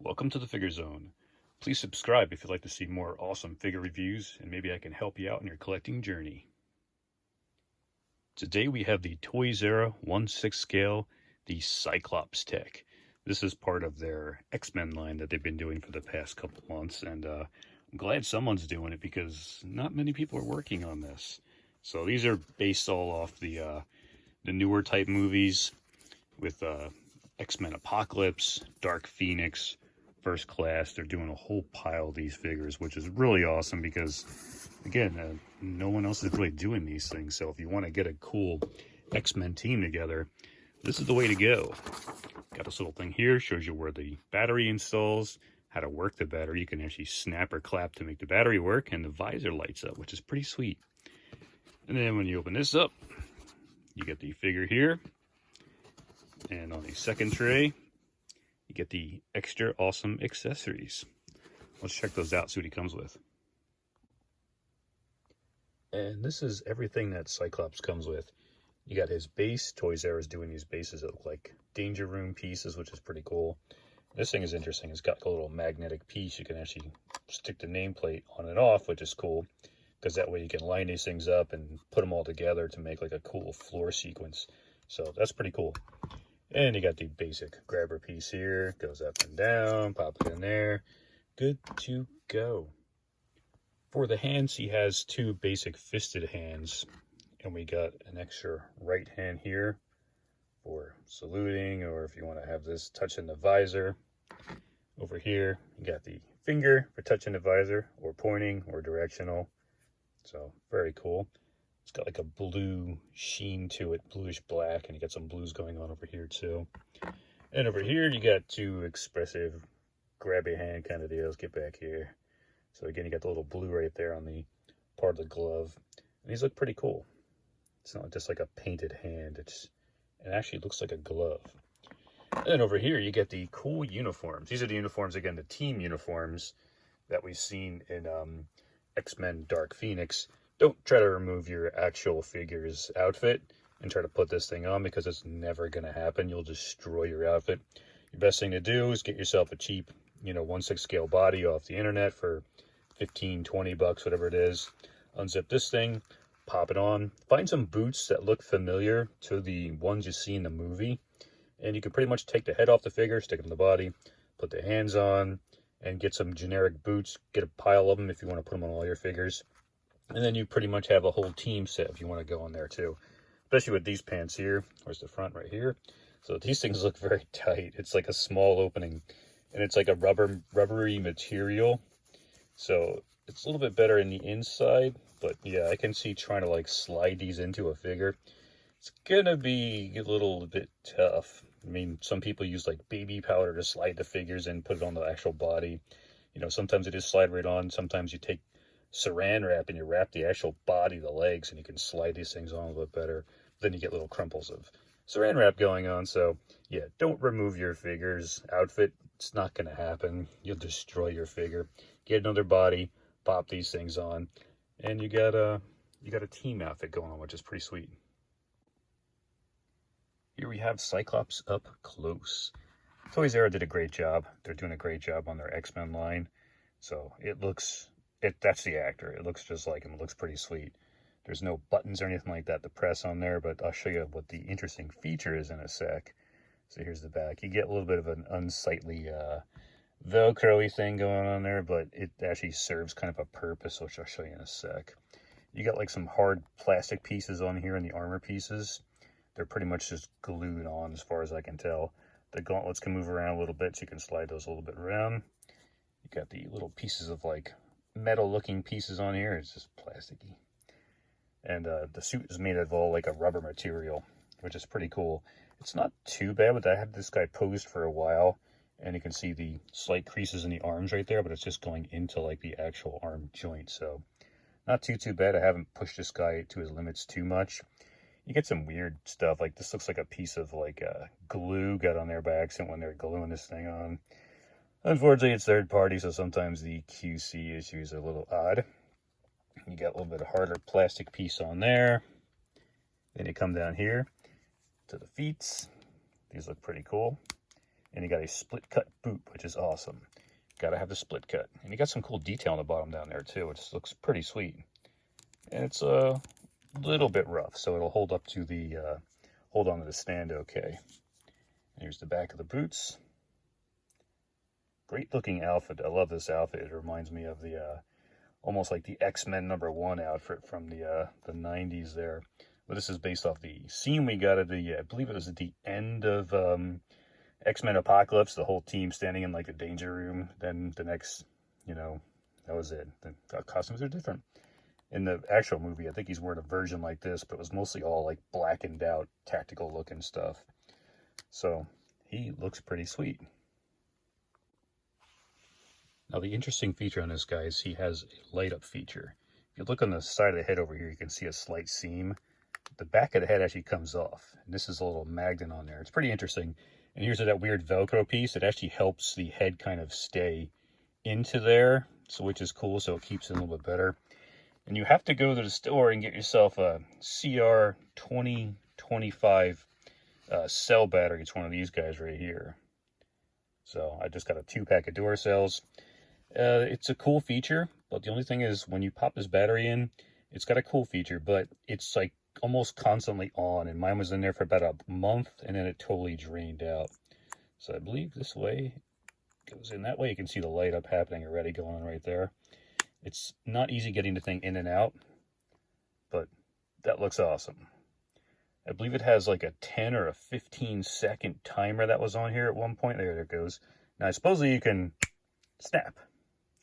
Welcome to the Figure Zone. Please subscribe if you'd like to see more awesome figure reviews, and maybe I can help you out in your collecting journey. Today we have the Toys R Us 1/6 scale, the Cyclopstech. This is part of their X-Men line that they've been doing for the past couple months, and I'm glad someone's doing it because not many people are working on this. So these are based all off the newer type movies with X-Men Apocalypse, Dark Phoenix, First Class. They're doing a whole pile of these figures, which is really awesome because, again, no one else is really doing these things. So if you want to get a cool X-Men team together, this is the way to go. Got this little thing here, shows you where the battery installs, how to work the battery. You can actually snap or clap to make the battery work, and the visor lights up, which is pretty sweet. And then when you open this up, you get the figure here. And on the second tray, you get the extra awesome accessories. Let's check those out, see what he comes with. And this is everything that Cyclops comes with. You got his base. Toys R Us doing these bases that look like Danger Room pieces, which is pretty cool. This thing is interesting. It's got a little magnetic piece. You can actually stick the nameplate on and off, which is cool, because that way you can line these things up and put them all together to make like a cool floor sequence. So that's pretty cool. And you got the basic grabber piece here. Goes up and down, pop it in there. Good to go. For the hands, he has two basic fisted hands. And we got an extra right hand here for saluting, or if you want to have this touching the visor. Over here, you got the finger for touching the visor, or pointing, or directional. So, very cool. It's got like a blue sheen to it, bluish black, and you got some blues going on over here too. And over here, you got two expressive grab your hand kind of deals. Get back here. So again, you got the little blue right there on the part of the glove. And these look pretty cool. It's not just like a painted hand. It actually looks like a glove. And then over here, you get the cool uniforms. These are the uniforms, again, the team uniforms that we've seen in X-Men Dark Phoenix. Don't try to remove your actual figure's outfit and try to put this thing on, because it's never going to happen. You'll destroy your outfit. Your best thing to do is get yourself a cheap, 1/6 scale body off the internet for 15, 20 bucks, whatever it is. Unzip this thing, pop it on. Find some boots that look familiar to the ones you see in the movie. And you can pretty much take the head off the figure, stick it in the body, put the hands on, and get some generic boots. Get a pile of them if you want to put them on all your figures. And then you pretty much have a whole team set if you want to go on there too. Especially with these pants here. Where's the front? Right here. So these things look very tight. It's like a small opening. And it's like a rubbery material. So it's a little bit better in the inside. But yeah, I can see trying to like slide these into a figure. It's going to be a little bit tough. I mean, some people use like baby powder to slide the figures and put it on the actual body. Sometimes it just slide right on. Sometimes you take saran wrap and you wrap the actual body, the legs, and you can slide these things on a little bit better. Then you get little crumples of saran wrap going on. So yeah, don't remove your figure's outfit. It's not going to happen. You'll destroy your figure. Get another body, pop these things on, and you got a team outfit going on, which is pretty sweet. Here we have Cyclops up close. Toys R Us did a great job. They're doing a great job on their X-Men line. So that's the actor. It looks just like him. It looks pretty sweet. There's no buttons or anything like that to press on there, but I'll show you what the interesting feature is in a sec. So here's the back. You get a little bit of an unsightly Velcro-y thing going on there, but it actually serves kind of a purpose, which I'll show you in a sec. You got like some hard plastic pieces on here and the armor pieces. They're pretty much just glued on as far as I can tell. The gauntlets can move around a little bit, so you can slide those a little bit around. You got the little pieces of like metal looking pieces on here. It's just plasticky. And the suit is made of all like a rubber material, which is pretty cool. It's not too bad, but I had this guy posed for a while, and you can see the slight creases in the arms right there, but it's just going into like the actual arm joint. So not too bad. I haven't pushed this guy to his limits too much. You get some weird stuff, like this looks like a piece of like glue got on there by accident when they're gluing this thing on. Unfortunately, it's third party, so sometimes the QC issues are a little odd. You got a little bit of harder plastic piece on there. Then you come down here to the feet. These look pretty cool. And you got a split cut boot, which is awesome. Gotta have the split cut. And you got some cool detail on the bottom down there too, which looks pretty sweet. And it's a little bit rough, so it'll hold up to the, hold on to the stand okay. And here's the back of the boots. Great looking outfit. I love this outfit. It reminds me of the, almost like the X-Men #1 outfit from the 90s there. But this is based off the scene we got at the, I believe it was at the end of X-Men Apocalypse, the whole team standing in like the danger room. Then the next, you know, that was it. The costumes are different. In the actual movie, I think he's wearing a version like this, but it was mostly all like blackened out, tactical looking stuff. So he looks pretty sweet. Now the interesting feature on this guy is he has a light up feature. If you look on the side of the head over here, you can see a slight seam. The back of the head actually comes off. And this is a little magnet on there. It's pretty interesting. And here's that weird Velcro piece. It actually helps the head kind of stay into there, so which is cool, so it keeps it a little bit better. And you have to go to the store and get yourself a CR 2025 cell battery. It's one of these guys right here. So I just got a 2-pack of Duracells. It's a cool feature, but the only thing is when you pop this battery in, it's got a cool feature, but it's like almost constantly on, and mine was in there for about a month, and then it totally drained out. So I believe this way goes in that way. You can see the light up happening already going on right there. It's not easy getting the thing in and out, but that looks awesome. I believe it has like a 10 or a 15-second timer that was on here at one point. There it goes. Now, supposedly you can snap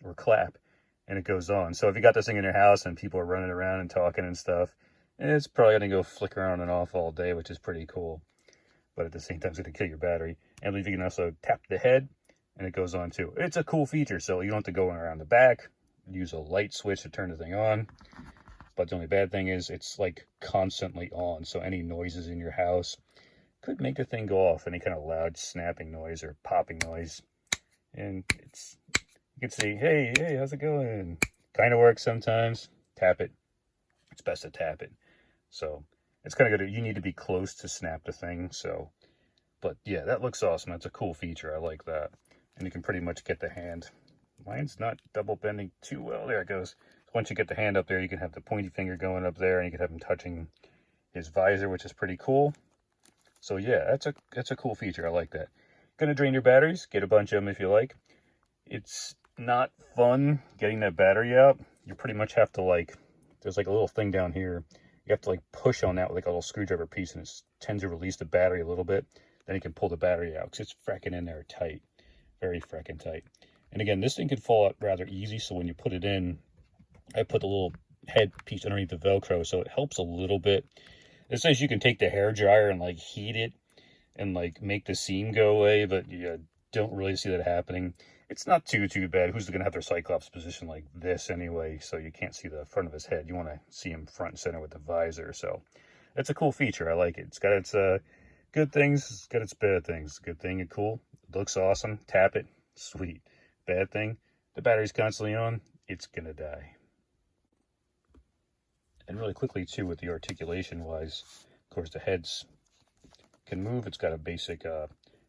or clap, and it goes on. So if you got this thing in your house and people are running around and talking and stuff, it's probably going to go flicker on and off all day, which is pretty cool. But at the same time, it's going to kill your battery. And I believe you can also tap the head, and it goes on too. It's a cool feature, so you don't have to go around the back. Use a light switch to turn the thing on. But the only bad thing is it's like constantly on, so any noises in your house could make the thing go off, any kind of loud snapping noise or popping noise. And it's, you can see, hey, how's it going? Kind of works sometimes. Tap it. It's best to tap it. So it's kind of good. You need to be close to snap the thing. So, but yeah, that looks awesome. That's a cool feature. I like that. And you can pretty much get the hand. Mine's not double bending too well. There it goes. So once you get the hand up there, you can have the pointy finger going up there, and you can have him touching his visor, which is pretty cool. So yeah, that's a cool feature. I like that. Gonna drain your batteries. Get a bunch of them if you like. It's not fun getting that battery out. You pretty much have to like, there's like a little thing down here. You have to like push on that with like a little screwdriver piece, and it tends to release the battery a little bit. Then you can pull the battery out because it's fracking in there tight. Very fracking tight. And again, this thing could fall out rather easy, so when you put it in, I put the little head piece underneath the Velcro, so it helps a little bit. It says you can take the hair dryer and like heat it and like make the seam go away, but you don't really see that happening. It's not too bad. Who's going to have their Cyclops position like this anyway, so you can't see the front of his head. You want to see him front and center with the visor, so it's a cool feature. I like it. It's got its good things, it's got its bad things. Good thing and cool. It looks awesome. Tap it. Sweet. Bad thing, the battery's constantly on, it's gonna die. And really quickly too, with the articulation wise, of course the heads can move. It's got a basic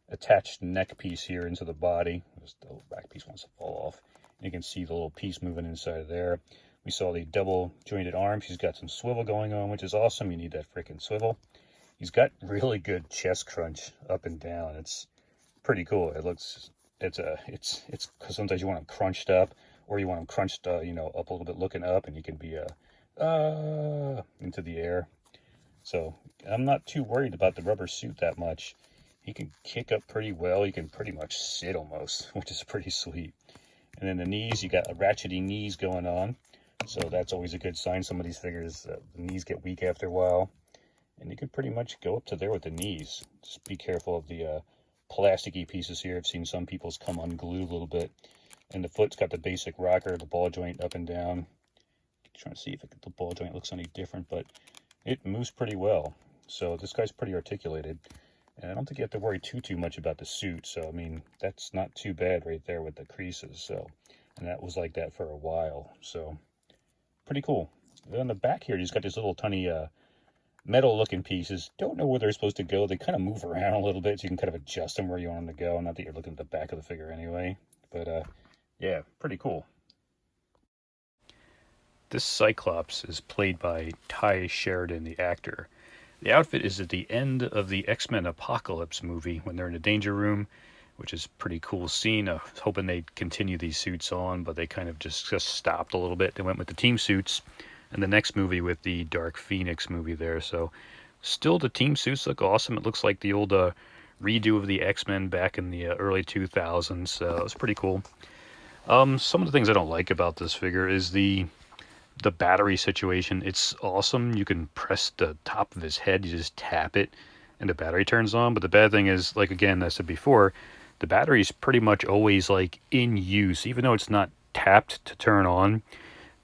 attached neck piece here into the body. The back piece wants to fall off. And you can see the little piece moving inside of there. We saw the double jointed arms. He's got some swivel going on, which is awesome. You need that freaking swivel. He's got really good chest crunch up and down. It's pretty cool. It looks, it's because sometimes you want them crunched up, or you want them crunched, you know, up a little bit, looking up, and you can be into the air. So I'm not too worried about the rubber suit that much. He can kick up pretty well. He can pretty much sit almost, which is pretty sweet. And then the knees, you got ratchety knees going on, so that's always a good sign. Some of these figures, the knees get weak after a while, and you can pretty much go up to there with the knees. Just be careful of the plasticky pieces here. I've seen some people's come unglued a little bit. And the foot's got the basic rocker, the ball joint up and down. Trying to see if the ball joint looks any different, but it moves pretty well. So this guy's pretty articulated, and I don't think you have to worry too much about the suit. So I mean, that's not too bad right there with the creases. So, and that was like that for a while. So pretty cool. Then on the back here, he's got this little tiny metal looking pieces. Don't know where they're supposed to go. They kind of move around a little bit, so you can kind of adjust them where you want them to go. Not that you're looking at the back of the figure anyway, but yeah, pretty cool. This Cyclops is played by Ty Sheridan, the actor. The outfit is at the end of the X-Men Apocalypse movie when they're in a danger room, which is a pretty cool scene. I was hoping they'd continue these suits on, but they kind of just stopped a little bit. They went with the team suits and the next movie with the Dark Phoenix movie there. So still the team suits look awesome. It looks like the old redo of the X-Men back in the early 2000s. It was pretty cool. Some of the things I don't like about this figure is the battery situation. It's awesome. You can press the top of his head, you just tap it and the battery turns on. But the bad thing is, like again, I said before, the battery's pretty much always like in use. Even though it's not tapped to turn on,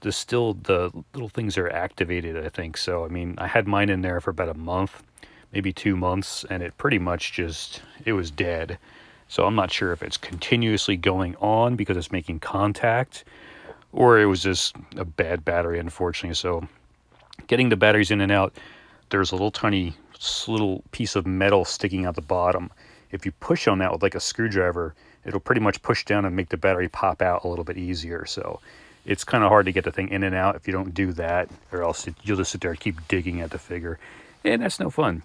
the little things are activated, I think. So I mean, I had mine in there for about a month, maybe 2 months, and it pretty much it was dead. So I'm not sure if it's continuously going on because it's making contact, or it was just a bad battery, unfortunately. So getting the batteries in and out, there's a little tiny little piece of metal sticking out the bottom. If you push on that with like a screwdriver, it'll pretty much push down and make the battery pop out a little bit easier. So it's kind of hard to get the thing in and out if you don't do that, or else you'll just sit there and keep digging at the figure, and that's no fun.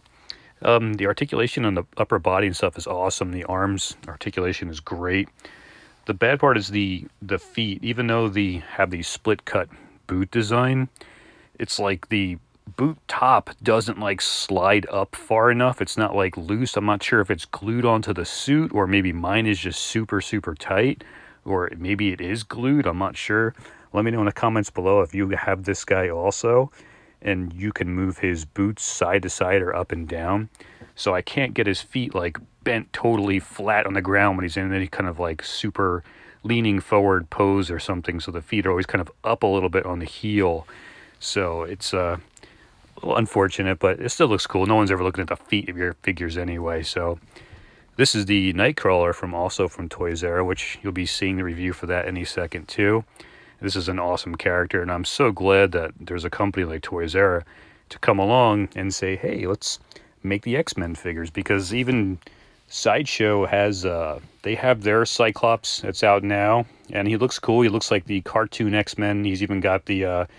The articulation on the upper body and stuff is awesome. The arms articulation is great. The bad part is the feet. Even though they have the split cut boot design, it's like the boot top doesn't like slide up far enough. It's not like loose. I'm not sure if it's glued onto the suit, or maybe mine is just super tight, or maybe it is glued. I'm not sure. Let me know in the comments below if you have this guy also and you can move his boots side to side or up and down. So I can't get his feet like bent totally flat on the ground when he's in any kind of like super leaning forward pose or something. So the feet are always kind of up a little bit on the heel. So it's a little unfortunate, but it still looks cool. No one's ever looking at the feet of your figures anyway. So this is the Nightcrawler also from Toys R Us, which you'll be seeing the review for that any second too. This is an awesome character, and I'm so glad that there's a company like Toys R Us to come along and say, hey, let's make the X-Men figures, because even Sideshow has, they have their Cyclops that's out now, and he looks cool. He looks like the cartoon X-Men. He's even got the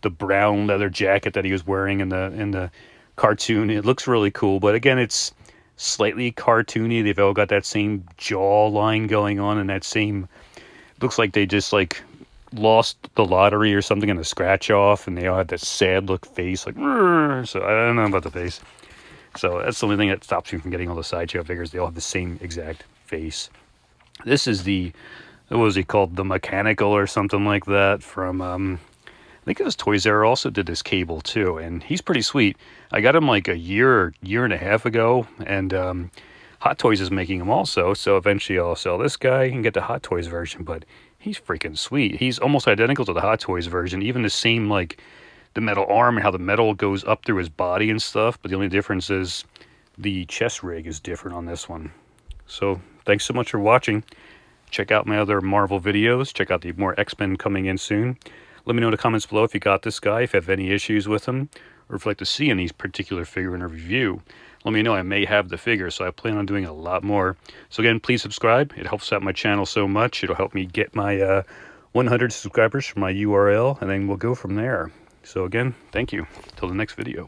brown leather jacket that he was wearing in the cartoon. It looks really cool, but again, it's slightly cartoony. They've all got that same jaw line going on, and that same, looks like they just like lost the lottery or something in a scratch off, and they all have that sad look face, like, so I don't know about the face. So that's the only thing that stops you from getting all the Sideshow figures. They all have the same exact face. This is what was he called? The Mechanical or something like that from, I think it was Toys R Us also did this Cable too, and he's pretty sweet. I got him like a year and a half ago, and Hot Toys is making him also, so eventually I'll sell this guy and get the Hot Toys version, but he's freaking sweet. He's almost identical to the Hot Toys version, even the same, like, the metal arm and how the metal goes up through his body and stuff, but the only difference is the chest rig is different on this one. So thanks so much for watching. Check out my other Marvel videos. Check out the more X-Men coming in soon. Let me know in the comments below if you got this guy, if you have any issues with him, or if you'd like to see any particular figure in a review. Let me know. I may have the figure, so I plan on doing a lot more. So again, please subscribe. It helps out my channel so much. It'll help me get my 100 subscribers from my URL, and then we'll go from there. So again, thank you. Till the next video.